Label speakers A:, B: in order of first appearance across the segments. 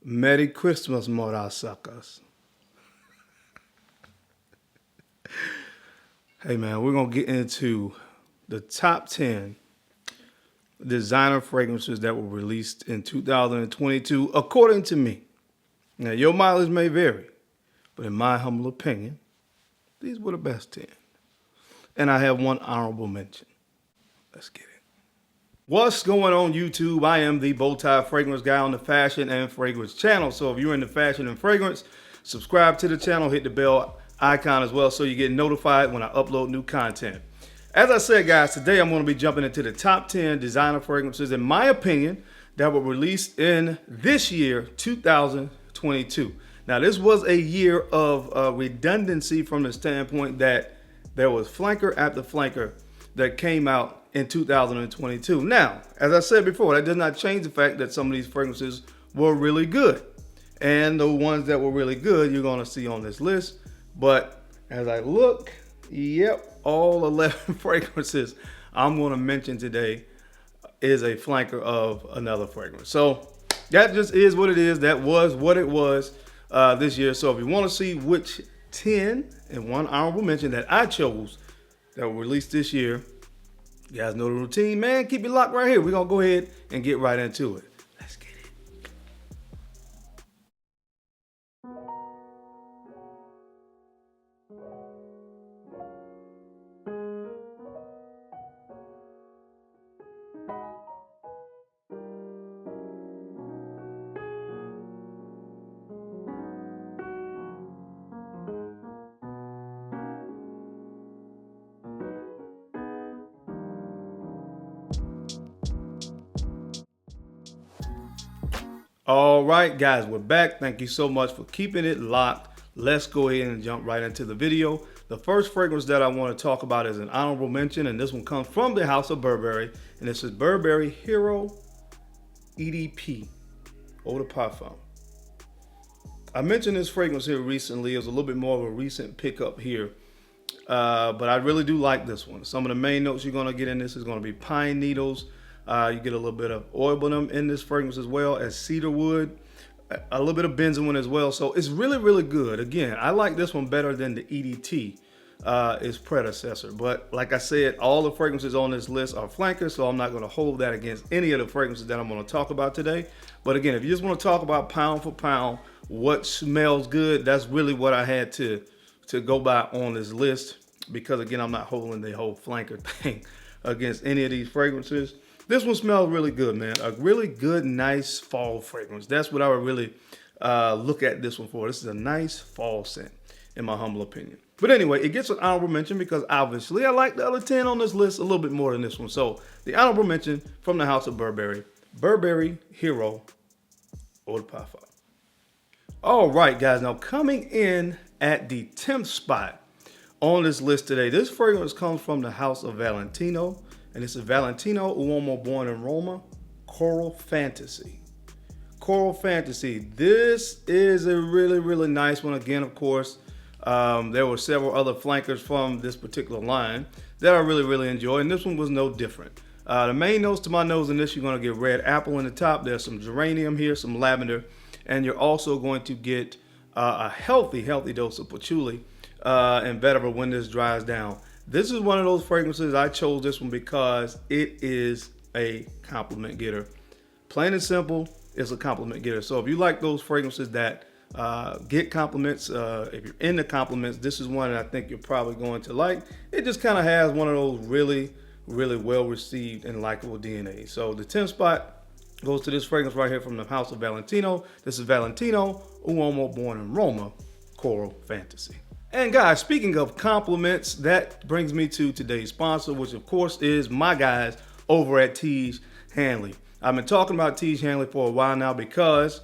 A: Merry Christmas, motherfuckers. Hey man, we're gonna get into the top 10 designer fragrances that were released in 2022, according to me. Now, your mileage may vary, but in my humble opinion, these were the best 10. And I have one honorable mention. Let's get it. What's going on, YouTube? I am the Bowtie Fragrance Guy on the Fashion and Fragrance channel. So if you're into fashion and fragrance, subscribe to the channel, hit the bell icon as well so you get notified when I upload new content. As I said, guys, today I'm going to be jumping into the top 10 designer fragrances, in my opinion, that were released in this year, 2022. Now, this was a year of redundancy from the standpoint that there was flanker after flanker that came out in 2022. Now, as I said before, that does not change the fact that some of these fragrances were really good. And the ones that were really good, you're going to see on this list. But as I look, yep, all 11 fragrances I'm going to mention today is a flanker of another fragrance. So that just is what it is. That was what it was this year. So if you want to see which 10 and one honorable mention that I chose that were released this year, you guys know the routine, man. Keep it locked right here. We're going to go ahead and get right into it. Let's get it. All right, guys, we're back. Thank you so much for keeping it locked. Let's go ahead and jump right into the video. The first fragrance that I want to talk about is an honorable mention, and this one comes from the House of Burberry, and this is Burberry Hero EDP, Eau de Parfum. I mentioned this fragrance here recently. It was a little bit more of a recent pickup here, but I really do like this one. Some of the main notes you're going to get in this is going to be pine needles. You get a little bit of oilbunum in this fragrance as well as cedar wood, a little bit of benzoin as well. So it's really, really good. Again, I like this one better than the EDT, its predecessor. But like I said, all the fragrances on this list are flankers, so I'm not going to hold that against any of the fragrances that I'm going to talk about today. But again, if you just want to talk about pound for pound, what smells good, that's really what I had to go by on this list. Because again, I'm not holding the whole flanker thing against any of these fragrances. This one smells really good, man. A really good, nice fall fragrance. That's what I would really look at this one for. This is a nice fall scent, in my humble opinion. But anyway, it gets an honorable mention because obviously I like the other 10 on this list a little bit more than this one. So the honorable mention from the House of Burberry, Burberry Hero Eau de Parfum. All right, guys. Now coming in at the 10th spot on this list today, this fragrance comes from the House of Valentino. And this is Valentino Uomo Born in Roma, Coral Fantasy. Coral Fantasy. This is a really, really nice one. Again, of course, there were several other flankers from this particular line that I really, really enjoy. And this one was no different. The main notes to my nose in this, you're going to get red apple in the top. There's some geranium here, some lavender. And you're also going to get a healthy dose of patchouli and vetiver when this dries down. This is one of those fragrances. I chose this one because it is a compliment getter. Plain and simple, it's a compliment getter. So if you like those fragrances that get compliments, if you're into compliments, this is one that I think you're probably going to like. It just kind of has one of those really, really well-received and likable DNA. So the 10th spot goes to this fragrance right here from the House of Valentino. This is Valentino Uomo Born in Roma, Coral Fantasy. And guys, speaking of compliments, that brings me to today's sponsor, which of course is my guys over at Tiege Hanley. I've been talking about Tiege Hanley for a while now because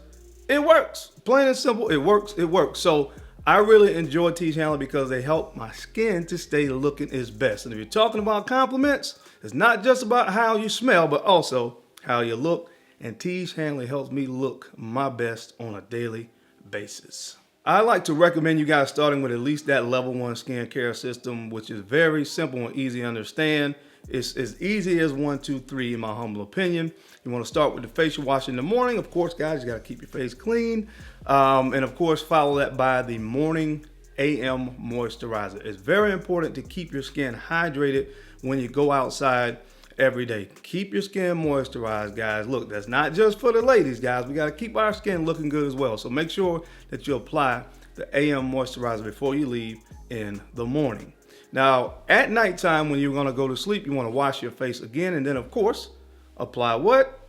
A: it works. Plain and simple, it works, it works. So I really enjoy Tiege Hanley because they help my skin to stay looking its best. And if you're talking about compliments, it's not just about how you smell, but also how you look. And Tiege Hanley helps me look my best on a daily basis. I like to recommend you guys starting with at least that level 1 skincare system, which is very simple and easy to understand. It's as easy as 1, 2, 3 in my humble opinion. You want to start with the facial wash in the morning. Of course, guys, you got to keep your face clean. And of course, follow that by the morning AM moisturizer. It's very important to keep your skin hydrated when you go outside every day. Keep your skin moisturized, guys. Look, that's not just for the ladies, guys. We got to keep our skin looking good as well. So make sure that you apply the AM moisturizer before you leave in the morning. Now, at nighttime, when you're going to go to sleep, you want to wash your face again. And then, of course, apply what?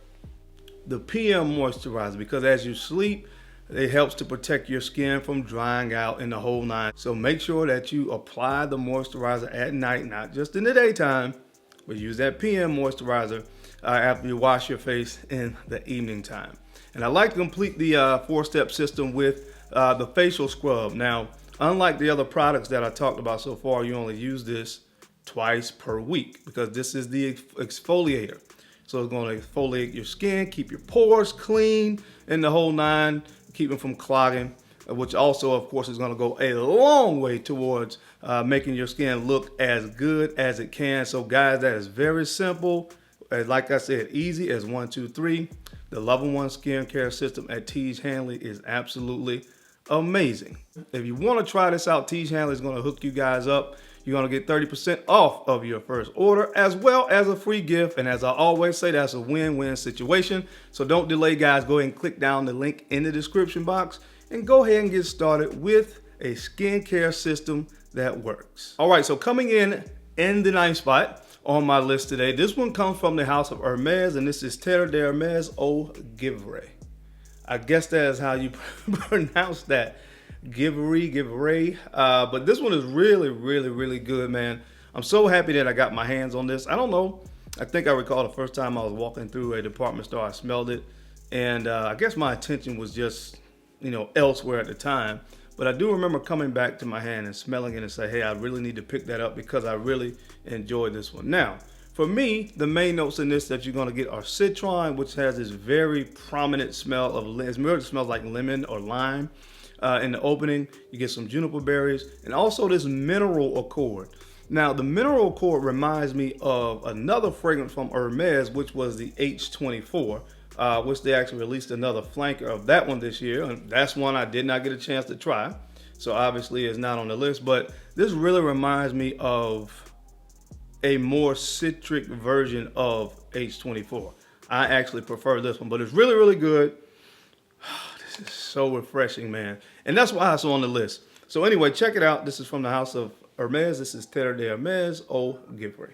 A: The PM moisturizer, because as you sleep, it helps to protect your skin from drying out in the whole nine. So make sure that you apply the moisturizer at night, not just in the daytime, but use that PM moisturizer after you wash your face in the evening time. And I like to complete the 4-step system with the facial scrub. Now, unlike the other products that I talked about so far, you only use this twice per week because this is the exfoliator. So it's going to exfoliate your skin, keep your pores clean in the whole nine, keep them from clogging, which also, of course, is going to go a long way towards making your skin look as good as it can. So, guys, that is very simple. Like I said, easy as 1, 2, 3. The Level 1 skincare system at Tiege Hanley is absolutely amazing. If you want to try this out, Tiege Hanley is going to hook you guys up. You're going to get 30% off of your first order, as well as a free gift. And as I always say, that's a win-win situation. So don't delay, guys. Go ahead and click down the link in the description box and go ahead and get started with a skincare system that works. All right, so coming in the 9th spot on my list today, this one comes from the house of Hermes, and this is Terre d'Hermes Eau Givre. I guess that is how you pronounce that. Givre. But this one is really good, man. I'm so happy that I got my hands on this. I don't know. I think I recall the first time I was walking through a department store, I smelled it. And I guess my attention was just, elsewhere at the time. But I do remember coming back to my hand and smelling it and say, hey, I really need to pick that up because I really enjoyed this one. Now, for me, the main notes in this that you're going to get are citron, which has this very prominent smell of, it smells like lemon or lime. In the opening, you get some juniper berries and also this mineral accord. Now, the mineral accord reminds me of another fragrance from Hermes, which was the H24, which they actually released another flanker of that one this year. And that's one I did not get a chance to try. So obviously it's not on the list, but this really reminds me of a more citric version of H24. I actually prefer this one, but it's really good. This is so refreshing, man. And that's why it's on the list. So anyway, check it out. This is from the house of Hermes. This is Terre d'Hermes Eau Givre.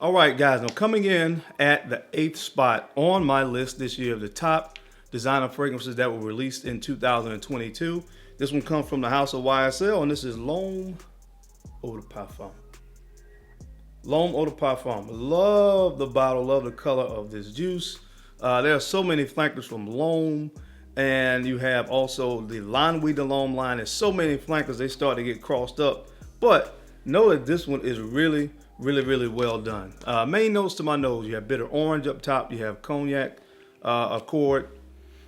A: All right, guys. Now coming in at the 8th spot on my list this year of the top designer fragrances that were released in 2022. This one comes from the house of YSL, and this is L'Homme Eau de Parfum. L'Homme Eau de Parfum. Love the bottle. Love the color of this juice. There are so many flankers from L'Homme. And you have also the L'Ennui de L'Homme line. There's so many flankers, they start to get crossed up. But know that this one is really well done. Main notes to my nose, you have bitter orange up top. You have cognac accord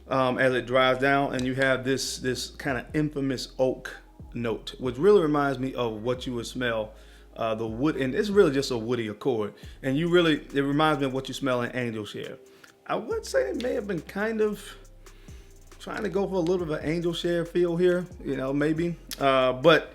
A: as it dries down. And you have this kind of infamous oak note, which really reminds me of what you would smell the wood. And it's really just a woody accord. And it reminds me of what you smell in Angel Share. I would say it may have been kind of trying to go for a little bit of an Angel Share feel here, maybe. But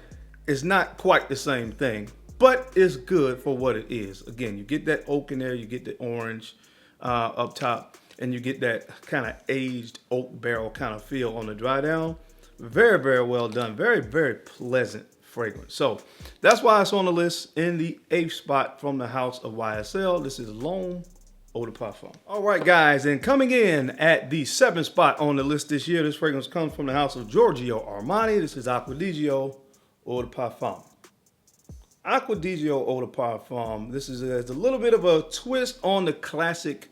A: it's not quite the same thing. But it's good for what it is. Again, you get that oak in there, you get the orange up top, and you get that kind of aged oak barrel kind of feel on the dry down. Very well done. Very pleasant fragrance. So that's why it's on the list in the 8th spot from the house of YSL. This is L'Homme Eau de Parfum. All right, guys, and coming in at the 7th spot on the list this year, this fragrance comes from the house of Giorgio Armani. This is Acqu Di Gio Eau de Parfum. Acqu Di Gio Eau de Parfum. This is a little bit of a twist on the classic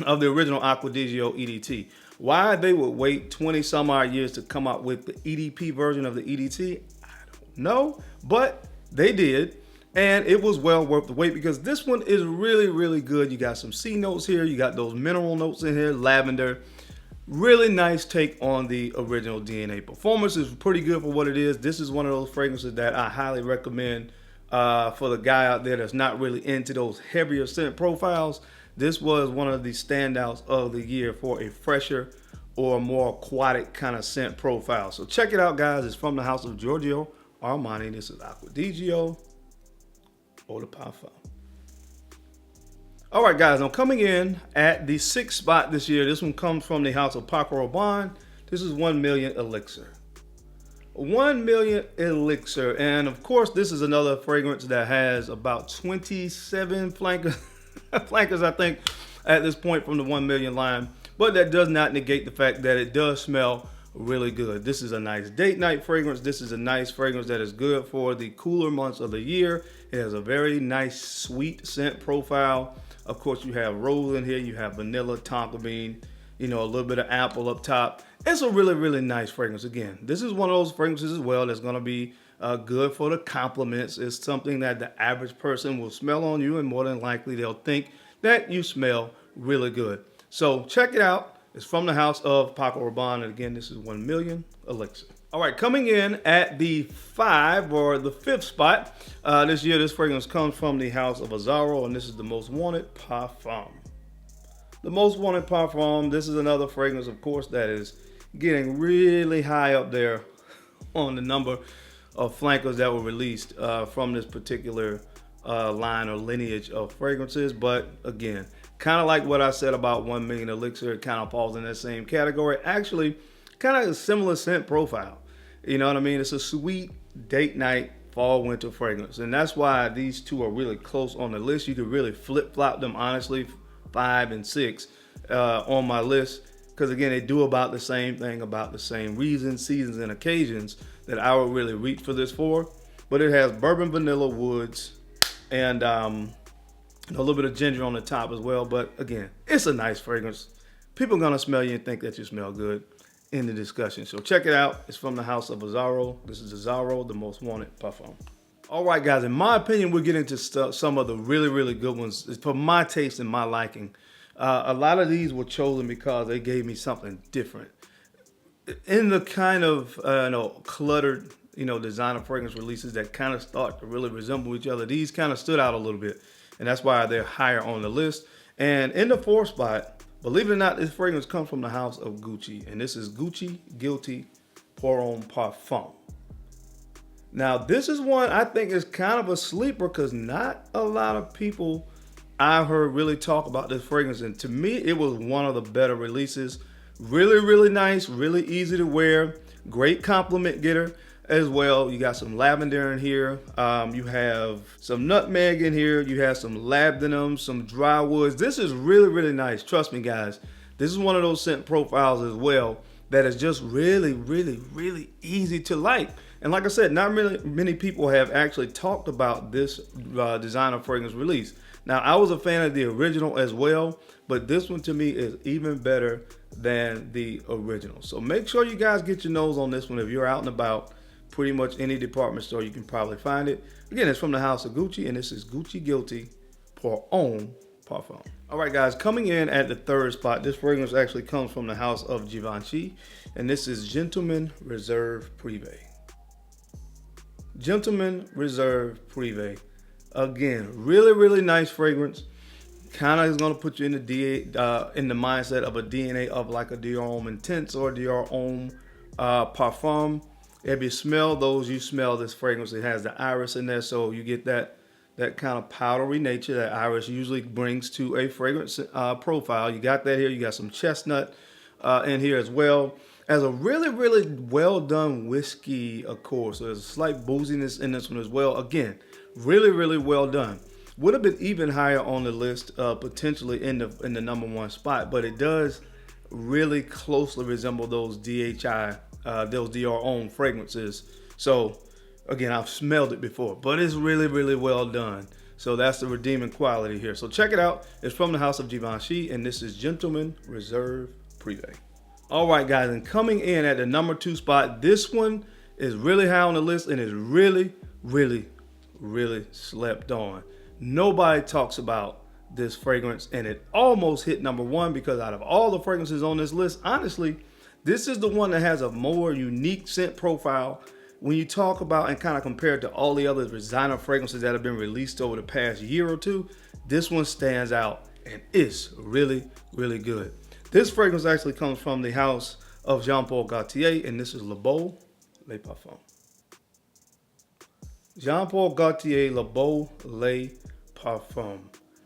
A: of the original Acqu Di Gio EDT. Why they would wait 20 some odd years to come out with the EDP version of the EDT, I don't know, but they did. And it was well worth the wait because this one is really good. You got some C notes here. You got those mineral notes in here, lavender. Really nice take on the original DNA. Performance is pretty good for what it is. This is one of those fragrances that I highly recommend for the guy out there that's not really into those heavier scent profiles, this was one of the standouts of the year for a fresher or more aquatic kind of scent profile. So check it out, guys. It's from the house of Giorgio Armani. This is Acqu Di Gio Profondo. All right, guys, I'm coming in at the 6th spot this year. This one comes from the house of Paco Rabanne. This is 1 Million Elixir. 1 Million Elixir. And of course, this is another fragrance that has about 27 flankers, flankers, I think, at this point from the 1 Million line. But that does not negate the fact that it does smell really good. This is a nice date night fragrance. This is a nice fragrance that is good for the cooler months of the year. It has a very nice sweet scent profile. Of course, you have rose in here, you have vanilla, tonka bean, you know, a little bit of apple up top. It's a really, really nice fragrance. Again, this is one of those fragrances as well that's going to be good for the compliments. It's something that the average person will smell on you, and more than likely they'll think that you smell really good. So check it out. It's from the house of Paco Rabanne, and again, this is 1 Million Elixir. All right, coming in at the 5th spot this year, this fragrance comes from the house of Azzaro, and this is the Most Wanted Parfum. The Most Wanted Parfum, this is another fragrance, of course, that is getting really high up there on the number of flankers that were released from this particular line or lineage of fragrances. But again, kind of like what I said about 1 Million Elixir, it kind of falls in that same category. Actually, kind of a similar scent profile. You know what I mean? It's a sweet date night fall winter fragrance, and that's why these two are really close on the list. You could really flip flop them, honestly, 5 and 6 on my list, because again, they do about the same thing, about the same reasons, seasons, and occasions that I would really reach for this for. But it has bourbon, vanilla, woods, and a little bit of ginger on the top as well. But again, it's a nice fragrance. People are gonna smell you and think that you smell good in the discussion. So check it out. It's from the house of Azzaro. This is Azzaro, the Most Wanted Parfum. All right, guys, in my opinion, we're getting to some of the really, really good ones. It's for my taste and my liking. A lot of these were chosen because they gave me something different. In the kind of cluttered, designer fragrance releases that kind of start to really resemble each other, these kind of stood out a little bit. And that's why they're higher on the list. And in the 4th spot, believe it or not, this fragrance comes from the house of Gucci, and this is Gucci Guilty Pour Homme Parfum. Now, this is one I think is kind of a sleeper because not a lot of people I've heard really talk about this fragrance, and to me, it was one of the better releases. Really, really nice, really easy to wear, great compliment getter as well. You got some lavender in here. You have some nutmeg in here. You have some labdanum, some dry woods. This is really, really nice. Trust me, guys. This is one of those scent profiles as well that is just really, really, really easy to like. And like I said, not really many people have actually talked about this designer fragrance release. Now, I was a fan of the original as well, but this one to me is even better than the original. So make sure you guys get your nose on this one. If you're out and about, pretty much any department store, you can probably find it. Again, it's from the house of Gucci, and this is Gucci Guilty Pour Homme Parfum. All right, guys, coming in at the 3rd spot, this fragrance actually comes from the house of Givenchy, and this is Gentleman Reserve Privé. Gentleman Reserve Privé. Again, really, really nice fragrance. Kind of is going to put you in the mindset of a DNA of like a Dior Homme Intense or Dior Homme Parfum. If you smell those, you smell this fragrance. It has the iris in there, so you get that kind of powdery nature that iris usually brings to a fragrance profile. You got that here. You got some chestnut in here as well. As a really, really well done whiskey, of course. So there's a slight booziness in this one as well. Again, really, really well done. Would have been even higher on the list, potentially in the number 1 spot, but it does really closely resemble those those Dior Homme fragrances. So again, I've smelled it before, but it's really, really well done. So that's the redeeming quality here. So check it out. It's from the house of Givenchy, and this is Gentleman Reserve Privé. All right, guys, and coming in at the number 2 spot, this one is really high on the list and is really, really, really slept on. Nobody talks about this fragrance, and it almost hit number 1 because out of all the fragrances on this list, honestly, this is the one that has a more unique scent profile when you talk about and kind of compare it to all the other designer fragrances that have been released over the past year or two, this one stands out and it's really, really good. This fragrance actually comes from the house of Jean-Paul Gaultier, and this is Le Beau Les Parfums. Jean-Paul Gaultier Le Beau Les Parfums.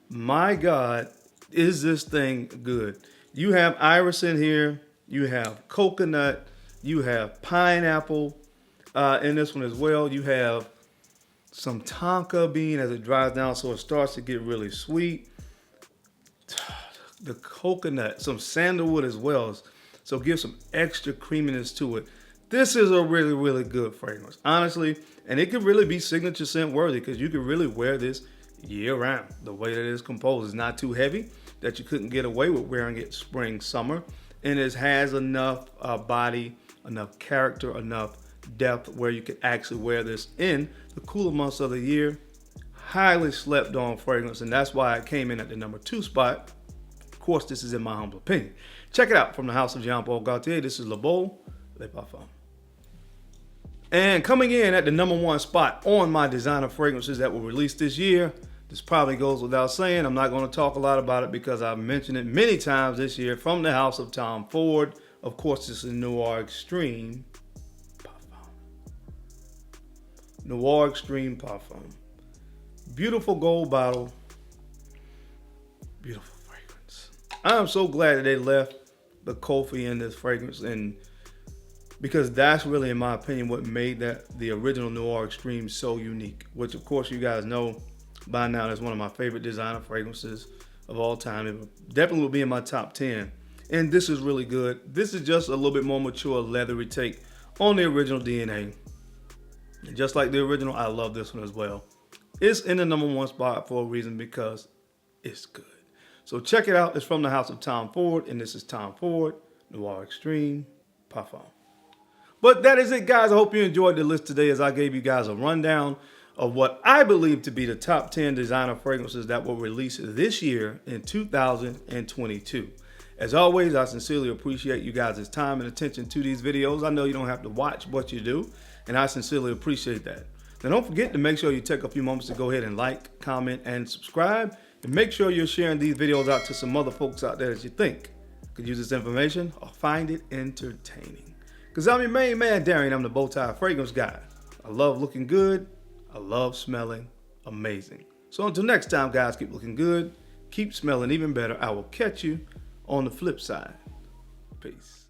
A: My God, is this thing good? You have iris in here, you have coconut, you have pineapple in this one as well. You have some tonka bean as it dries down, so it starts to get really sweet. The coconut, some sandalwood as well, so give some extra creaminess to it. This is a really, really good fragrance, honestly, and it could really be signature scent worthy because you could really wear this year round. The way that it is composed is not too heavy that you couldn't get away with wearing it spring, summer, and it has enough body, enough character, enough depth where you could actually wear this in the cooler months of the year. Highly slept on fragrance, and that's why it came in at the number 2 spot. Of course, this is in my humble opinion. Check it out from the house of Jean-Paul Gaultier. This is Le Beau Les Parfums. And coming in at the number 1 spot on my designer fragrances that were released this year, this probably goes without saying. I'm not going to talk a lot about it because I've mentioned it many times this year, from the house of Tom Ford. Of course, this is Noir Extreme Parfum. Noir Extreme Parfum. Beautiful gold bottle. Beautiful fragrance. I'm so glad that they left the coffee in this fragrance, and because that's really, in my opinion, what made the original Noir Extreme so unique, which of course you guys know by now is one of my favorite designer fragrances of all time. It definitely will be in my top 10. And this is really good. This is just a little bit more mature, leathery take on the original DNA. And just like the original, I love this one as well. It's in the number 1 spot for a reason, because it's good. So check it out. It's from the house of Tom Ford, and this is Tom Ford Noir Extreme Parfum. But that is it, guys. I hope you enjoyed the list today, as I gave you guys a rundown of what I believe to be the top 10 designer fragrances that were released this year in 2022. As always, I sincerely appreciate you guys' time and attention to these videos. I know you don't have to watch, but you do, and I sincerely appreciate that. Now, don't forget to make sure you take a few moments to go ahead and like, comment, and subscribe, and make sure you're sharing these videos out to some other folks out there that you think could use this information or find it entertaining. Because I'm your main man, Darian. I'm the Bowtie Fragrance Guy. I love looking good. I love smelling amazing. So until next time, guys, keep looking good, keep smelling even better. I will catch you on the flip side. Peace.